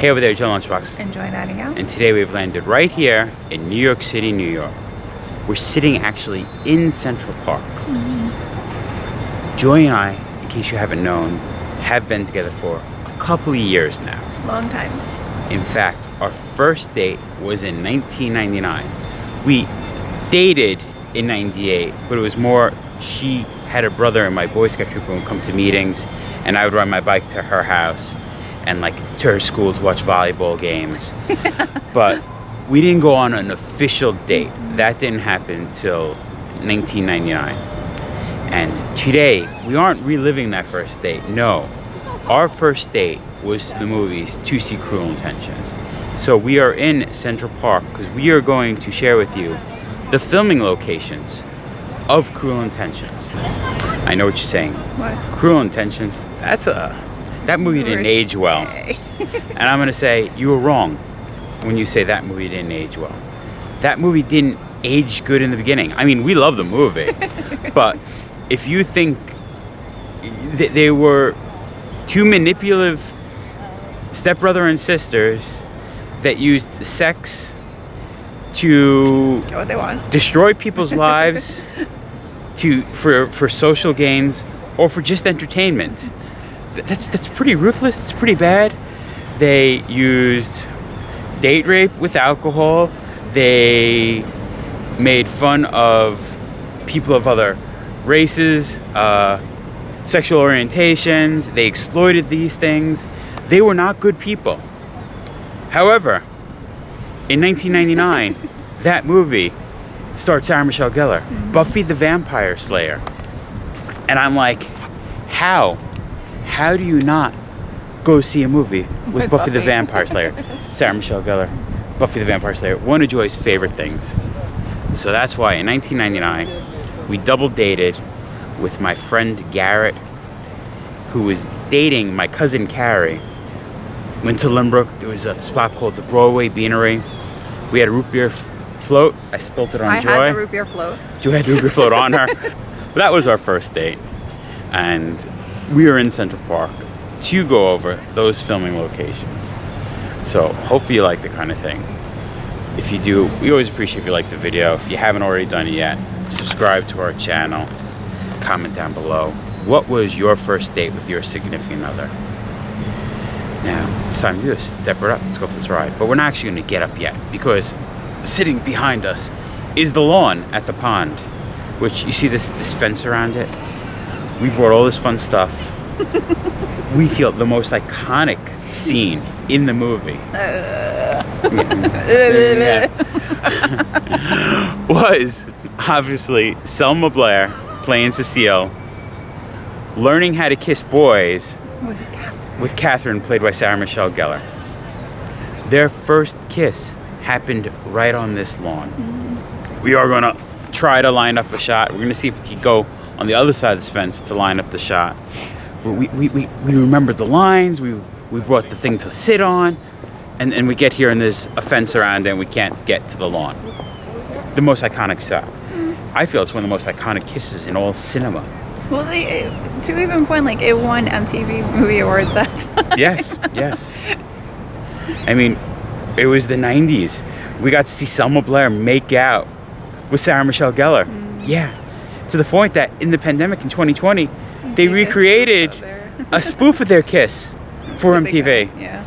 Hey over there, Joe Lunchbox. Enjoy nighting out. And today we've landed right here in New York City, New York. We're sitting actually in Central Park. Joy and I, in case you haven't known, have been together for a couple of years now. Long time. In fact, our first date was in 1999. We dated in 98, but it was more she had a brother in my Boy Scout troop who would come to meetings, and I would ride my bike to her house and like to her school to watch volleyball games. But we didn't go on an official date. That didn't happen till 1999. And today, we aren't reliving that first date. No. Our first date was to the movies to see Cruel Intentions. So we are in Central Park because we are going to share with you the filming locations of Cruel Intentions. I know what you're saying. What? Cruel Intentions, that movie didn't age well. And I'm going to say you were wrong when you say that movie didn't age well. That movie didn't age good in the beginning. I mean, we love the movie. But if you think that they were two manipulative stepbrother and sisters that used sex to Get what they want. destroy people's lives for social gains or for just entertainment, that's pretty ruthless. That's pretty bad. They used date rape with alcohol. They made fun of people of other races, sexual orientations. They exploited these things. They were not good people. However, in 1999, that movie starred Sarah Michelle Gellar, Buffy the Vampire Slayer. And I'm like, how do you not go see a movie with Buffy the Vampire Slayer? Sarah Michelle Gellar, Buffy the Vampire Slayer, one of Joy's favorite things. So that's why in 1999, we double dated with my friend Garrett, who was dating my cousin Carrie. Went to Limbrook. There was a spot called the Broadway Beanery. We had a root beer float. I spilt it on Joy. I had the root beer float. Joy had the root beer float on her. But that was our first date. And we were in Central Park to go over those filming locations. So hopefully you like the kind of thing. If you do, we always appreciate if you like the video. If you haven't already done it yet, subscribe to our channel. Comment down below. What was your first date with your significant other? Now, it's time to do this. Step it up. Let's go for this ride. But we're not actually going to get up yet because sitting behind us is the lawn at the pond, which you see this fence around it. We brought all this fun stuff. We feel the most iconic scene in the movie was obviously Selma Blair playing Cecile, learning how to kiss boys with Catherine, played by Sarah Michelle Gellar. Their first kiss happened right on this lawn. We are going to try to line up a shot. We're going to see if we can go on the other side of this fence to line up the shot. We remembered the lines. We brought the thing to sit on, and we get here and there's a fence around it and we can't get to the lawn. The most iconic shot. I feel it's one of the most iconic kisses in all cinema. Well, to even point, like, it won MTV Movie Awards that time. Yes. I mean, it was the 90s. We got to see Selma Blair make out with Sarah Michelle Gellar. Yeah. To the point that in the pandemic in 2020, they recreated a spoof of their kiss for MTV. Yeah.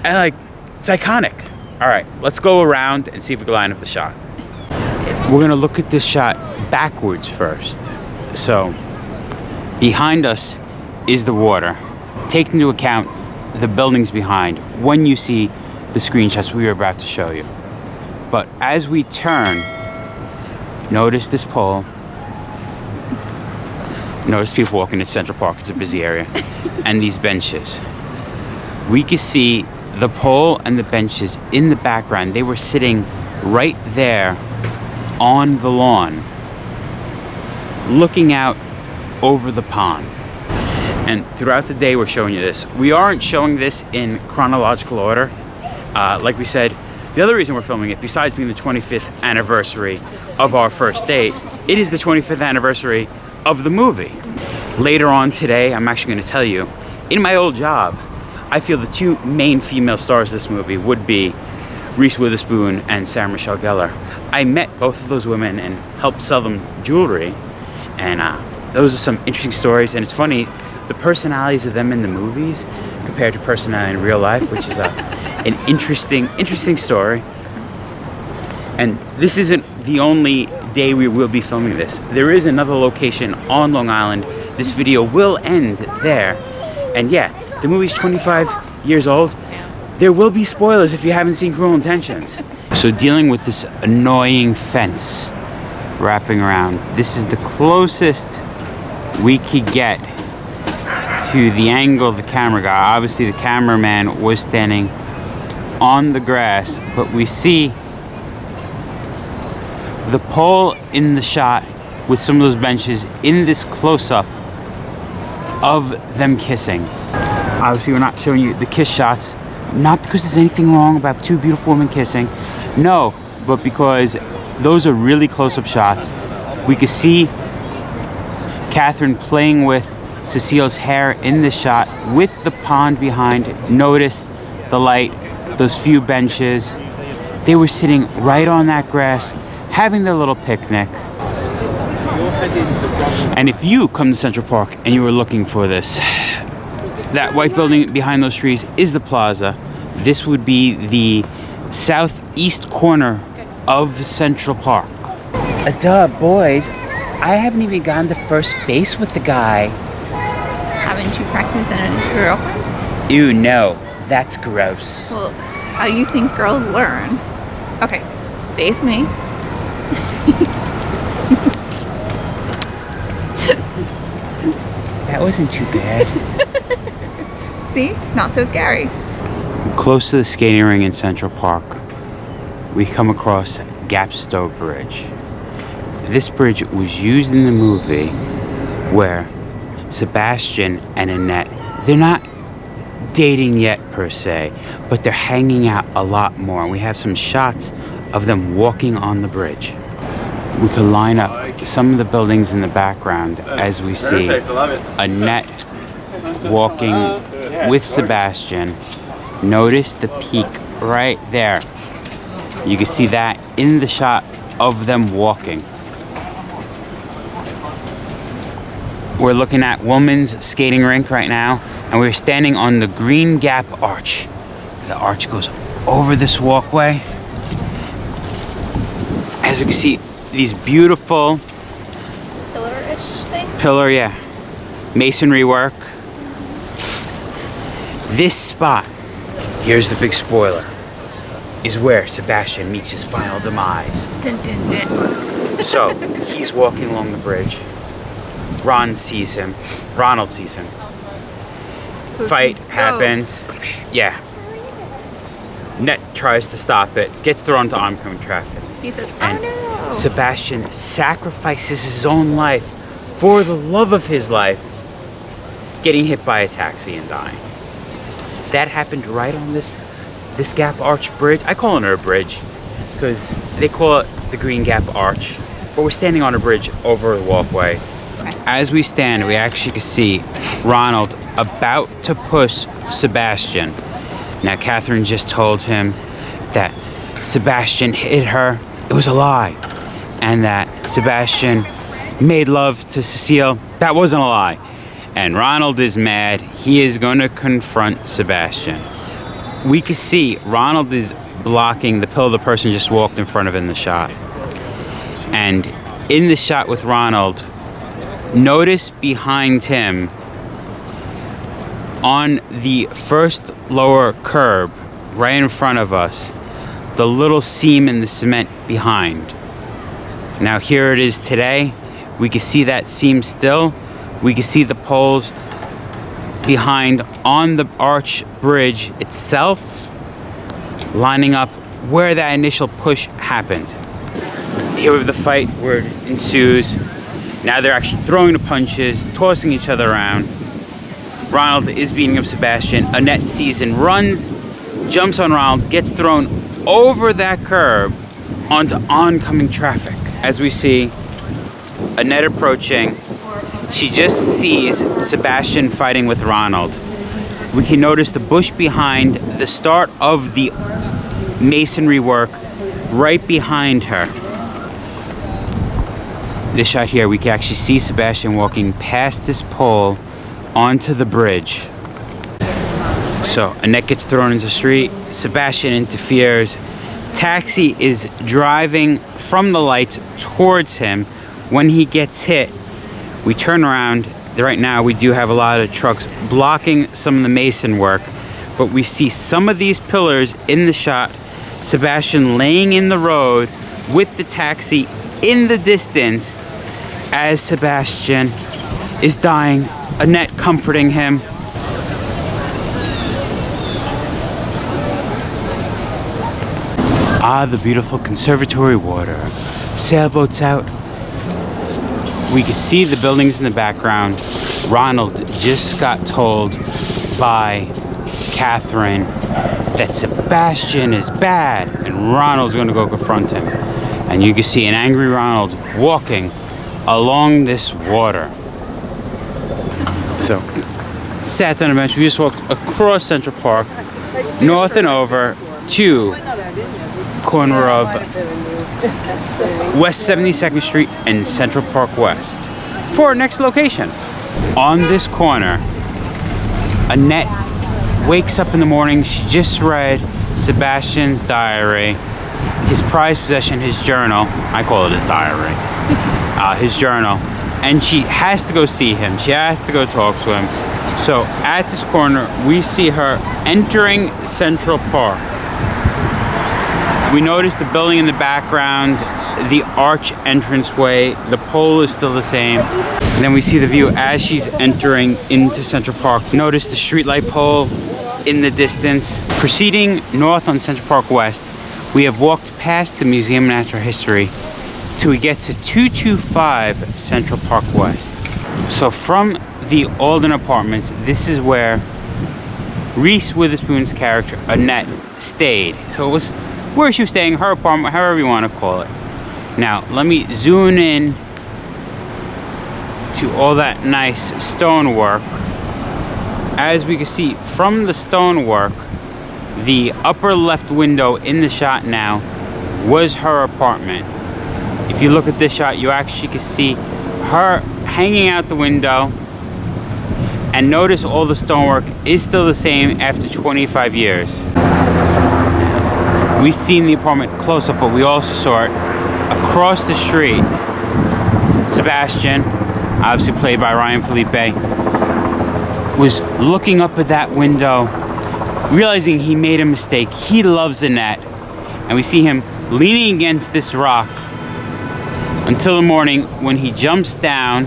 And, like, it's iconic. All right, let's go around and see if we can line up the shot. We're going to look at this shot backwards first. So, behind us is the water. Take into account the buildings behind when you see the screenshots we were about to show you. But as we turn, notice this pole. Notice people walking in Central Park. It's a busy area. And these benches. We can see the pole and the benches in the background. They were sitting right there on the lawn, looking out over the pond. And throughout the day we're showing you this. We aren't showing this in chronological order. Like we said, the other reason we're filming it, besides being the 25th anniversary of our first date, it is the 25th anniversary of the movie. Later on today, I'm actually going to tell you, in my old job, I feel the two main female stars of this movie would be Reese Witherspoon and Sarah Michelle Gellar. I met both of those women and helped sell them jewelry, and those are some interesting stories. And it's funny, the personalities of them in the movies compared to personality in real life, which is an interesting story. And this isn't the only day we will be filming this. There is another location on Long Island. This video will end there. And yeah, the movie's 25 years old. There will be spoilers if you haven't seen Cruel Intentions. So dealing with this annoying fence wrapping around, this is the closest we could get to the angle the camera got. Obviously the cameraman was standing on the grass, but we see the pole in the shot with some of those benches in this close-up of them kissing. Obviously we're not showing you the kiss shots, not because there's anything wrong about two beautiful women kissing, no, but because those are really close-up shots. We could see Catherine playing with Cecile's hair in this shot with the pond behind. Notice the light, those few benches. They were sitting right on that grass, having their little picnic. And if you come to Central Park and you were looking for this, that white building behind those trees is the plaza. This would be the southeast corner of Central Park. Duh, boys. I haven't even gotten to first base with the guy. Haven't you practiced in a girlfriend? Ew, no. That's gross. Well, how do you think girls learn? Okay, face me. That wasn't too bad. See? Not so scary. Close to the skating ring in Central Park, we come across Gapstow Bridge. This bridge was used in the movie where Sebastian and Annette, they're not dating yet per se, but they're hanging out a lot more. We have some shots of them walking on the bridge. We could line up some of the buildings in the background as we see Annette walking with Sebastian. Notice the peak right there. You can see that in the shot of them walking. We're looking at women's skating rink right now, and we're standing on the Green Gap Arch. The arch goes over this walkway. As you can see, these beautiful Pillar-ish things? pillar, yeah, masonry work. This spot, here's the big spoiler, is where Sebastian meets his final demise. Dun, dun, dun. So, he's walking along the bridge. Ronald sees him. Fight happens. Yeah. Annette tries to stop it, gets thrown to oncoming traffic. He says, And oh no. Sebastian sacrifices his own life for the love of his life, getting hit by a taxi and dying. That happened right on this Gap Arch Bridge. I call it a bridge because they call it the Green Gap Arch, but we're standing on a bridge over the walkway. As we stand, we actually can see Ronald about to push Sebastian. Now, Catherine just told him that Sebastian hit her. It was a lie. And that Sebastian made love to Cecile. That wasn't a lie. And Ronald is mad. He is going to confront Sebastian. We can see Ronald is blocking the pillar the person just walked in front of in the shot. And in the shot with Ronald, notice behind him on the first lower curb right in front of us, the little seam in the cement behind. Now here it is today. We can see that seam still. We can see the poles behind on the arch bridge itself, lining up where that initial push happened. Here we have the fight where it ensues. Now they're actually throwing the punches, tossing each other around. Ronald is beating up Sebastian. Annette sees and runs, jumps on Ronald, gets thrown over that curb onto oncoming traffic. As we see Annette approaching, she just sees Sebastian fighting with Ronald. we can notice the bush behind the start of the masonry work right behind her. This shot here, we can actually see Sebastian walking past this pole onto the bridge. So Annette gets thrown into the street, Sebastian interferes, taxi is driving from the lights towards him. When he gets hit, we turn around. Right now we do have a lot of trucks blocking some of the mason work, but we see some of these pillars in the shot, Sebastian laying in the road with the taxi in the distance as Sebastian is dying, Annette comforting him. Ah, the beautiful conservatory water. Sailboats out. We can see the buildings in the background. Ronald just got told by Catherine that Sebastian is bad, and Ronald's going to go confront him. And you can see an angry Ronald walking along this water. So, sat on a bench. We just walked across Central Park, north and over to corner of West 72nd Street and Central Park West for our next location. On this corner, Annette wakes up in the morning. She just read Sebastian's diary, his prized possession, his journal. I call it his diary. His journal. And she has to go see him. She has to go talk to him. So at this corner, we see her entering Central Park. We notice the building in the background, the arch entranceway, the pole is still the same. And then we see the view as she's entering into Central Park. Notice the streetlight pole in the distance. Proceeding north on Central Park West, we have walked past the Museum of Natural History till we get to 225 Central Park West. So from the Alden Apartments, this is where Reese Witherspoon's character, Annette, stayed. So it was where she was staying, her apartment, however you want to call it. Now, let me zoom in to all that nice stonework. As we can see from the stonework, the upper left window in the shot now was her apartment. If you look at this shot, you actually can see her hanging out the window. And notice all the stonework is still the same after 25 years. We've seen the apartment close up, but we also saw it across the street. Sebastian, obviously played by Ryan Felipe, was looking up at that window, realizing he made a mistake. He loves Annette, and we see him leaning against this rock until the morning when he jumps down.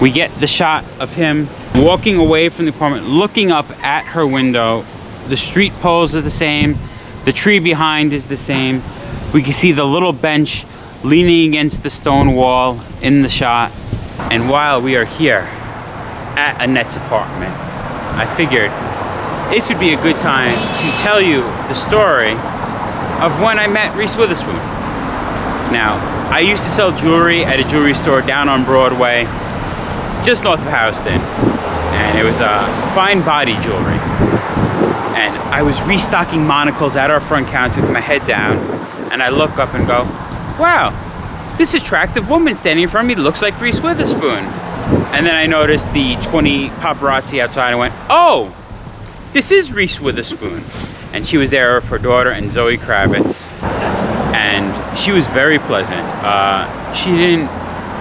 We get the shot of him walking away from the apartment, looking up at her window. The street poles are the same. The tree behind is the same. We can see the little bench leaning against the stone wall in the shot. And while we are here at Annette's apartment, I figured this would be a good time to tell you the story of when I met Reese Witherspoon. Now, I used to sell jewelry at a jewelry store down on Broadway, just north of Houston. And it was fine body jewelry. And I was restocking monocles at our front counter with my head down, and I look up and go, wow, this attractive woman standing in front of me looks like Reese Witherspoon. And then I noticed the 20 paparazzi outside and went, oh, this is Reese Witherspoon. And she was there with her daughter and Zoe Kravitz. And she was very pleasant. She didn't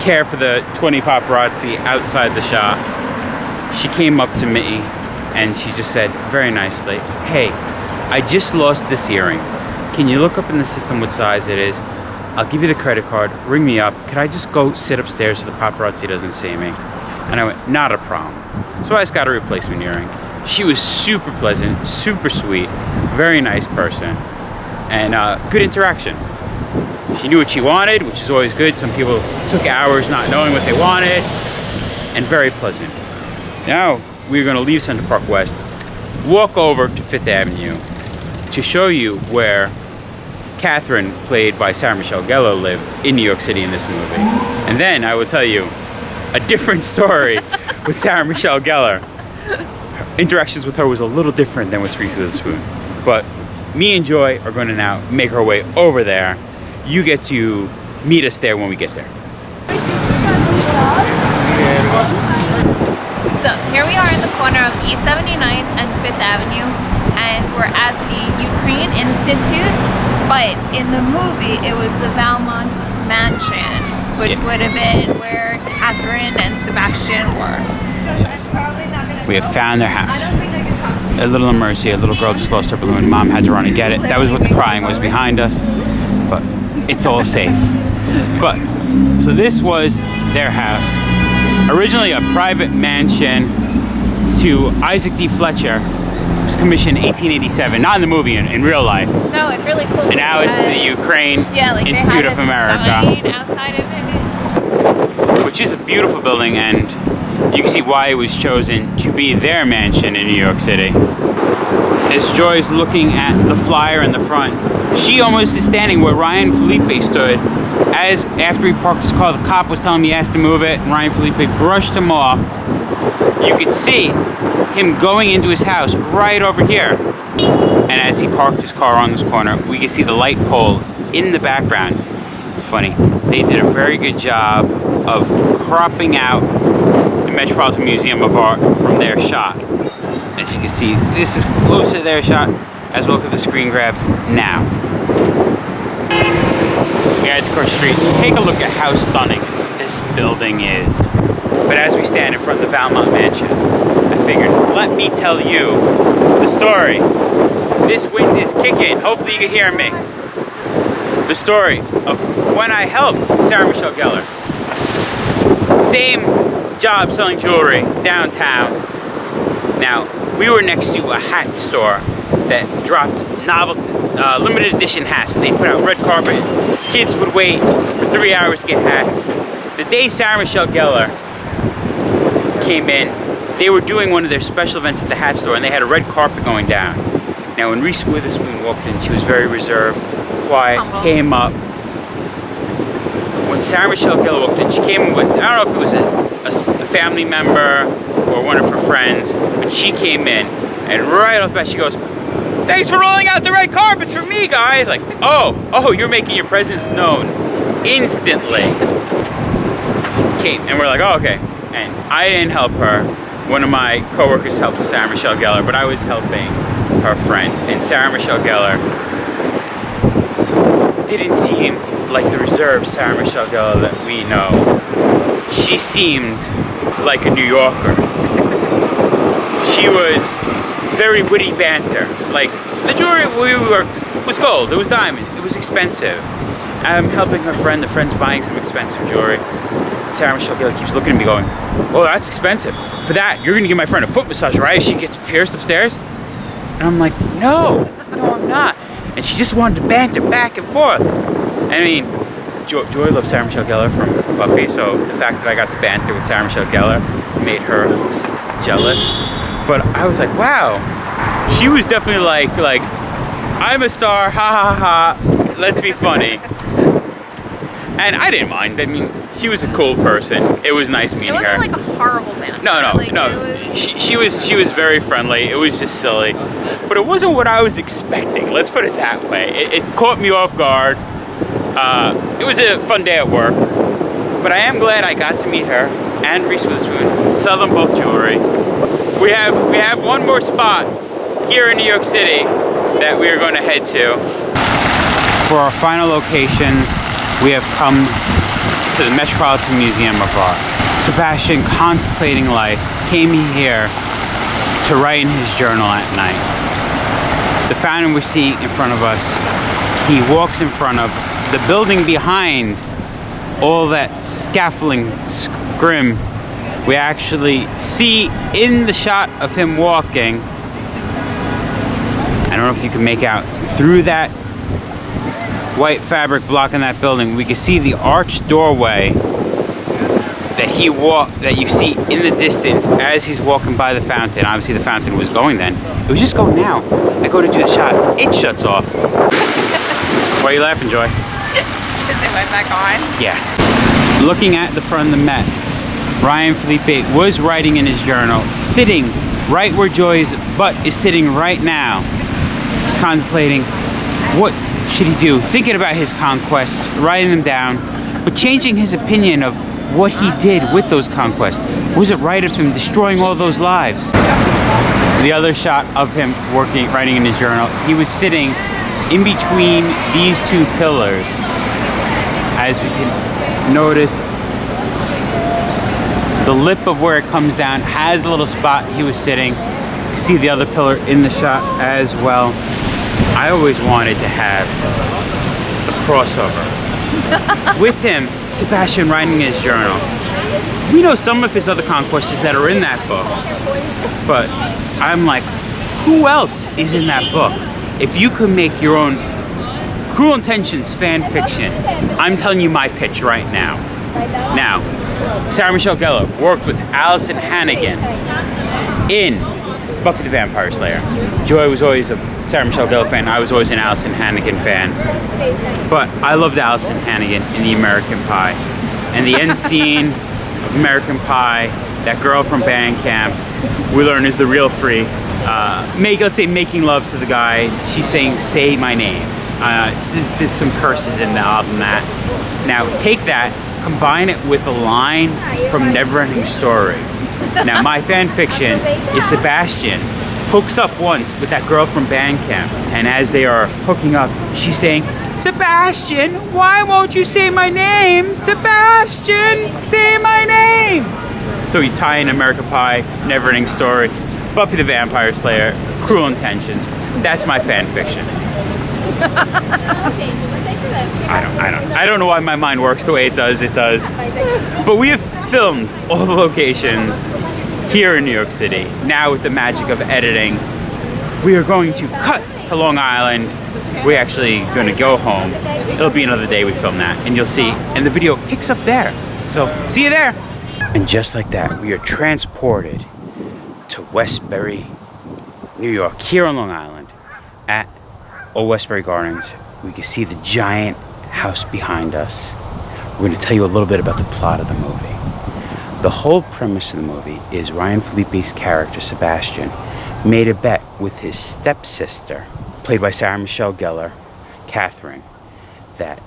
care for the 20 paparazzi outside the shop. She came up to me and she just said very nicely, hey, I just lost this earring. Can you look up in the system what size it is? I'll give you the credit card, ring me up. Could I just go sit upstairs so the paparazzi doesn't see me? And I went, not a problem. So I just got a replacement earring. She was super pleasant, super sweet, very nice person, and good interaction. She knew what she wanted, which is always good. Some people took hours not knowing what they wanted, and very pleasant. Now, we're going to leave Central Park West, walk over to Fifth Avenue to show you where Catherine, played by Sarah Michelle Gellar, lived in New York City in this movie. And then I will tell you a different story with Sarah Michelle Gellar. Interactions with her was a little different than with Reese Witherspoon. But me and Joy are going to now make our way over there. You get to meet us there when we get there. So here we are in the corner of East 79th and 5th Avenue, and we're at the Ukraine Institute, but in the movie it was the Valmont Mansion, which would have been where Catherine and Sebastian were. We have found their house. A little emergency, a little girl just lost her balloon. Mom had to run and get it. That was what the crying was behind us, but it's all safe. But, so this was their house. Originally a private mansion to Isaac D. Fletcher. It was commissioned in 1887, not in the movie, in real life. No, it's really cool. And now it's the Ukraine Institute of America. Sign outside of it. Which is a beautiful building, and you can see why it was chosen to be their mansion in New York City. As Joy's looking at the flyer in the front, she almost is standing where Ryan Felipe stood. As after he parked his car, the cop was telling him he has to move it, and Ryan Felipe brushed him off. You could see him going into his house right over here. And as he parked his car on this corner, we could see the light pole in the background. It's funny, they did a very good job of cropping out the Metropolitan Museum of Art from their shot. As you can see, this is close to their shot as we look at the screen grab now. We had to cross the street to take a look at how stunning this building is. But as we stand in front of the Valmont Mansion, I figured, let me tell you the story. This wind is kicking. Hopefully you can hear me. The story of when I helped Sarah Michelle Gellar. Same job selling jewelry downtown. Now, we were next to a hat store that dropped limited edition hats. They put out red carpet. Kids would wait for 3 hours to get hats. The day Sarah Michelle Gellar came in, they were doing one of their special events at the hat store, and they had a red carpet going down. Now, when Reese Witherspoon walked in, she was very reserved, quiet, came up. When Sarah Michelle Gellar walked in, she came in with, I don't know if it was a family member or one of her friends, but she came in, and right off the bat she goes, "Thanks for rolling out the red carpets for me, guys." Like, oh, you're making your presence known instantly. Kate, and we're like, oh, okay. And I didn't help her. One of my coworkers helped Sarah Michelle Gellar, but I was helping her friend. And Sarah Michelle Gellar didn't seem like the reserved Sarah Michelle Gellar that we know. She seemed like a New Yorker. She was very witty banter. Like, the jewelry we worked was gold, it was diamond, it was expensive. I'm helping her friend, the friend's buying some expensive jewelry. Sarah Michelle Gellar keeps looking at me going, "Oh, that's expensive. For that, you're gonna give my friend a foot massage, right? She gets pierced upstairs." And I'm like, no, I'm not. And she just wanted to banter back and forth. I mean, Joy loves Sarah Michelle Gellar from Buffy, so the fact that I got to banter with Sarah Michelle Gellar made her jealous. But I was like, wow, she was definitely like, I'm a star, ha ha ha, let's be funny. And I didn't mind. I mean, she was a cool person. It was nice meeting her. It wasn't like a horrible banter. No. She was very friendly. It was just silly, but it wasn't what I was expecting. Let's put it that way. It caught me off guard. It was a fun day at work, but I am glad I got to meet her and Reese Witherspoon, sell them both jewelry. We have one more spot here in New York City that we are going to head to. For our final locations, we have come to the Metropolitan Museum of Art. Sebastian, contemplating life, came here to write in his journal at night. The fountain we see in front of us, he walks in front of the building behind all that scaffolding scrim. We actually see in the shot of him walking, I don't know if you can make out, through that white fabric blocking that building, we can see the arched doorway that you see in the distance as he's walking by the fountain. Obviously the fountain was going then. It was just going now. I go to do the shot, it shuts off. Why are you laughing, Joy? Because it went back on? Yeah. Looking at the front of the Met, Ryan Felipe was writing in his journal, sitting right where Joy's butt is sitting right now, contemplating what should he do, thinking about his conquests, writing them down, but changing his opinion of what he did with those conquests. Was it right of him destroying all those lives? The other shot of him writing in his journal, he was sitting in between these two pillars. As we can notice, the lip of where it comes down has the little spot he was sitting. You see the other pillar in the shot as well. I always wanted to have the crossover. With him, Sebastian writing his journal. We know some of his other conquests that are in that book, but I'm like, who else is in that book? If you could make your own Cruel Intentions fan fiction, I'm telling you my pitch right now. Now, Sarah Michelle Gellar worked with Allison Hannigan in Buffy the Vampire Slayer. Joy was always a Sarah Michelle Gellar fan. I was always an Allison Hannigan fan. But I loved Allison Hannigan in the American Pie. And the end scene of American Pie, that girl from band camp, we learn is the real Free. Let's say making love to the guy. She's saying, "Say my name." There's some curses in the album that. Now take that, combine it with a line from Neverending Story. Now my fan fiction is Sebastian hooks up once with that girl from band camp, and as they are hooking up, she's saying, "Sebastian, why won't you say my name? Sebastian, say my name." So you tie in American Pie, Neverending Story, Buffy the Vampire Slayer, Cruel Intentions. That's my fan fiction. I don't know why my mind works the way it does. But we have filmed all the locations here in New York City. Now with the magic of editing, we are going to cut to Long Island. We're actually going to go home. It'll be another day we film that, and you'll see. And the video picks up there. So see you there. And just like that, we are transported to Westbury, New York, here on Long Island, at Old Westbury Gardens. We can see the giant house behind us. We're going to tell you a little bit about the plot of the movie. The whole premise of the movie is Ryan Felipe's character, Sebastian, made a bet with his stepsister, played by Sarah Michelle Gellar, Catherine, that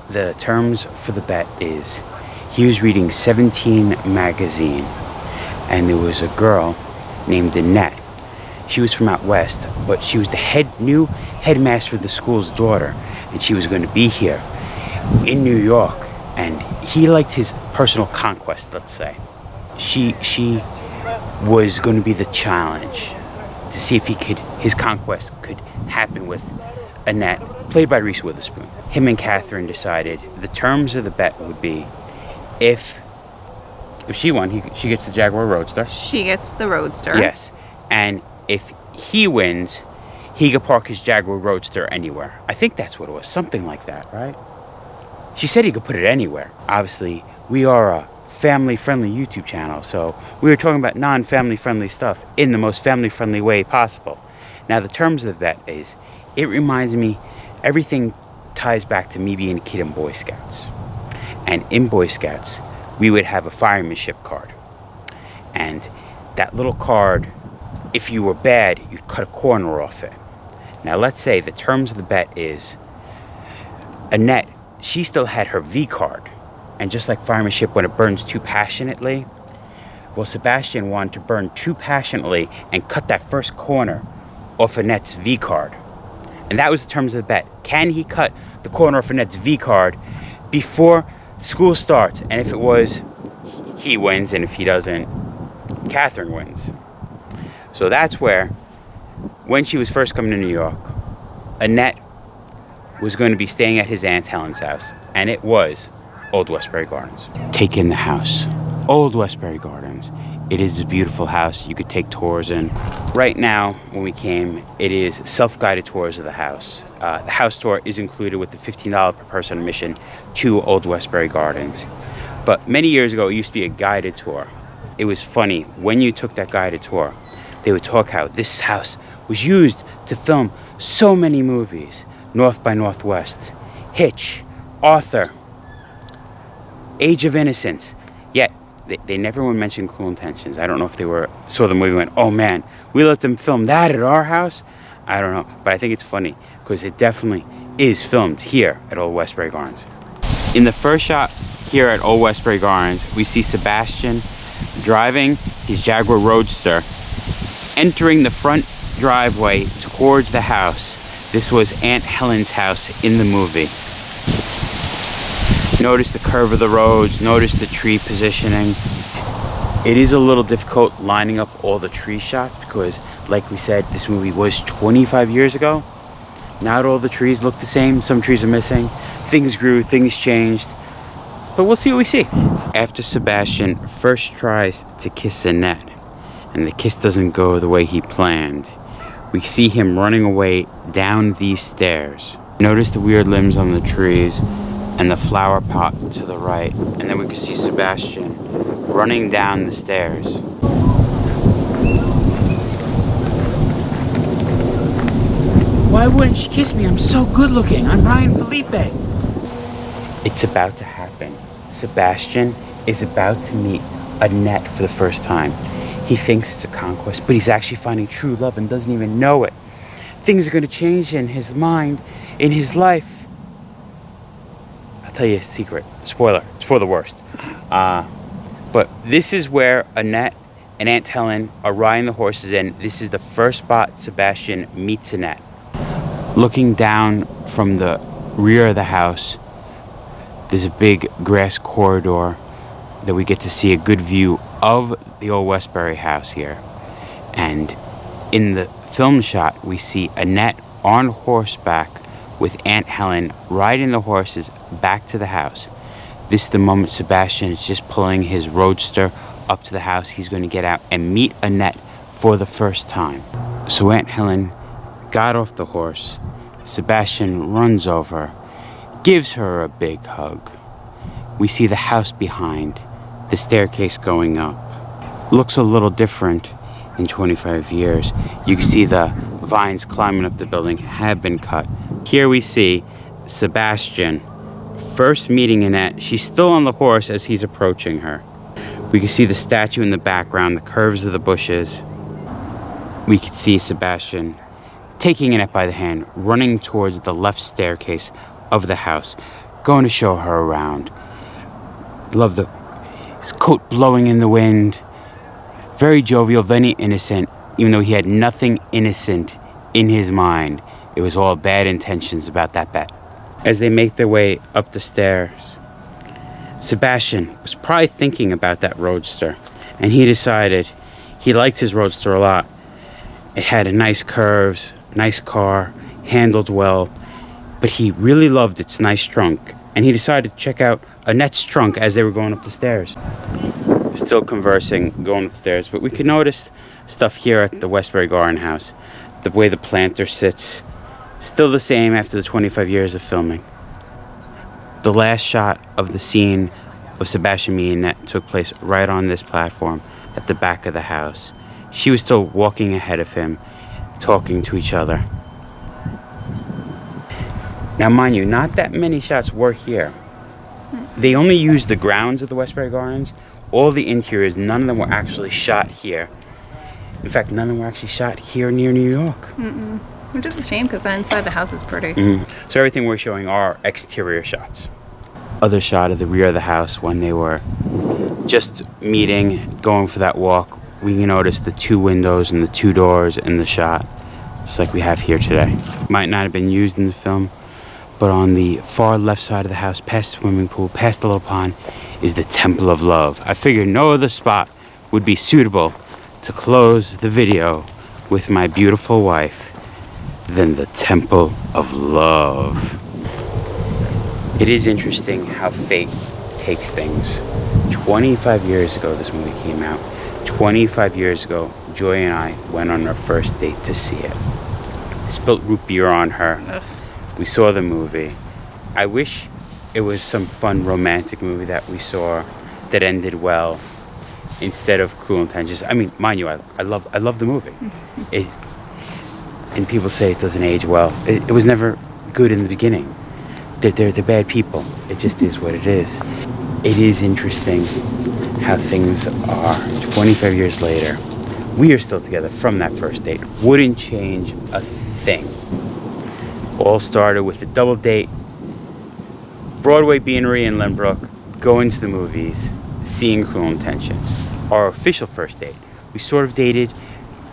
the terms for the bet is he was reading 17 magazine, and there was a girl named Annette. She was from out west, but she was the new headmaster of the school's daughter, and she was going to be here in New York, and he liked his personal conquest, let's say. She was going to be the challenge to see if his conquest could happen with Annette, played by Reese Witherspoon. Him and Catherine decided the terms of the bet would be if she won, she gets the Jaguar Roadster. She gets the Roadster. Yes. And if he wins, he could park his Jaguar Roadster anywhere. I think that's what it was. Something like that, right? She said he could put it anywhere. Obviously, we are a family-friendly YouTube channel, so we were talking about non-family-friendly stuff in the most family-friendly way possible. Now, the terms of the bet is, it reminds me, everything ties back to me being a kid in Boy Scouts. And in Boy Scouts, we would have a firemanship card. And that little card, if you were bad, you'd cut a corner off it. Now, let's say the terms of the bet is Annette, she still had her V card. And just like firemanship, when it burns too passionately, well, Sebastian wanted to burn too passionately and cut that first corner off Annette's V card. And that was the terms of the bet. Can he cut the corner off Annette's V card before school starts? And if it was, he wins, and if he doesn't, Catherine wins. So that's where, when she was first coming to New York, Annette was going to be staying at his Aunt Helen's house, and it was Old Westbury Gardens. Take in the house. Old Westbury Gardens. It is a beautiful house you could take tours in. Right now, when we came, it is self-guided tours of the house. The house tour is included with the $15 per person admission to Old Westbury Gardens. But many years ago, it used to be a guided tour. It was funny, when you took that guided tour, they would talk how this house was used to film so many movies. North by Northwest, Hitch, Arthur, Age of Innocence. Yet, they never would mention Cruel Intentions. I don't know if they saw the movie and went, oh man, we let them film that at our house. I don't know, but I think it's funny because it definitely is filmed here at Old Westbury Gardens. In the first shot here at Old Westbury Gardens, we see Sebastian driving his Jaguar Roadster, entering the front driveway towards the house. This was Aunt Helen's house in the movie. Notice the curve of the roads, notice the tree positioning. It is a little difficult lining up all the tree shots because, like we said, this movie was 25 years ago. Not all the trees look the same. Some trees are missing. Things grew, things changed. But we'll see what we see. After Sebastian first tries to kiss Annette, and the kiss doesn't go the way he planned, we see him running away down these stairs. Notice the weird limbs on the trees and the flower pot to the right. And then we can see Sebastian running down the stairs. Why wouldn't she kiss me? I'm so good looking. I'm Ryan Felipe. It's about to happen. Sebastian is about to meet Annette for the first time. He thinks it's a conquest, but he's actually finding true love and doesn't even know it. Things are going to change in his mind, in his life. I'll tell you a secret. Spoiler. It's for the worst. But this is where Annette and Aunt Helen are riding the horses in. This is the first spot Sebastian meets Annette. Looking down from the rear of the house, there's a big grass corridor that we get to see a good view of the Old Westbury house here. And in the film shot, we see Annette on horseback with Aunt Helen riding the horses back to the house. This is the moment Sebastian is just pulling his roadster up to the house. He's going to get out and meet Annette for the first time. So Aunt Helen got off the horse. Sebastian runs over, gives her a big hug. We see the house behind, the staircase going up. Looks a little different in 25 years. You can see the vines climbing up the building have been cut. Here we see Sebastian first meeting Annette. She's still on the horse as he's approaching her. We can see the statue in the background, the curves of the bushes. We can see Sebastian taking Annette by the hand, running towards the left staircase of the house, going to show her around. Love his coat blowing in the wind. Very jovial, very innocent, even though he had nothing innocent in his mind. It was all bad intentions about that bet. As they make their way up the stairs, Sebastian was probably thinking about that roadster, and he decided he liked his roadster a lot. It had a nice curves, nice car, handled well, but he really loved its nice trunk, and he decided to check out Annette's trunk as they were going up the stairs. Still conversing, going up the stairs, but we could notice stuff here at the Westbury Garden house. The way the planter sits, still the same after the 25 years of filming. The last shot of the scene of Sebastian meeting Annette took place right on this platform at the back of the house. She was still walking ahead of him, talking to each other. Now, mind you, not that many shots were here. They only used the grounds of the Westbury Gardens. All the interiors, none of them were actually shot here. In fact, none of them were actually shot here near New York. Which is a shame because the inside the house is pretty. So everything we're showing are exterior shots. Other shot of the rear of the house when they were just meeting, going for that walk. We can notice the two windows and the two doors in the shot, just like we have here today. Might not have been used in the film, but on the far left side of the house, past the swimming pool, past the little pond, is the Temple of Love. I figured no other spot would be suitable to close the video with my beautiful wife than the Temple of Love. It is interesting how fate takes things. 25 years ago this movie came out. 25 years ago, Joy and I went on our first date to see it. Spilt root beer on her. Ugh. We saw the movie. I wish it was some fun romantic movie that we saw that ended well instead of Cruel Intentions. I mean, mind you, I love the movie. And people say it doesn't age well. It was never good in the beginning. They're bad people. It just is what it is. It is interesting how things are 25 years later. We are still together from that first date. Wouldn't change a thing. All started with a double date, Broadway Beanery in Lynbrook, going to the movies, seeing Cruel Intentions. Our official first date. We sort of dated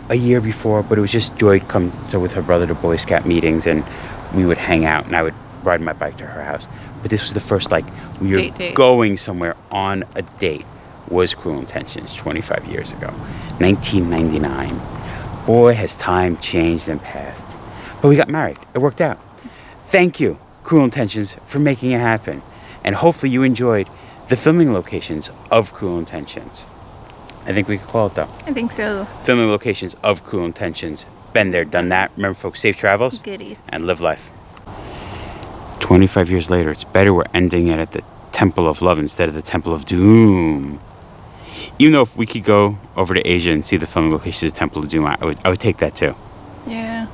a year before, but it was just Joy come to with her brother to Boy Scout meetings, and we would hang out, and I would ride my bike to her house. But this was the first, like, we were Date. going somewhere on a date, was Cruel Intentions 25 years ago. 1999. Boy, has time changed and passed. But we got married. It worked out. Thank you, Cruel Intentions, for making it happen. And hopefully you enjoyed the filming locations of Cruel Intentions. I think we could call it, though. I think so. Filming locations of Cruel Intentions. Been there, done that. Remember, folks, safe travels. Goodies. And live life. 25 years later, it's better we're ending it at the Temple of Love instead of the Temple of Doom. Even though if we could go over to Asia and see the filming locations of the Temple of Doom, I would take that too. Yeah.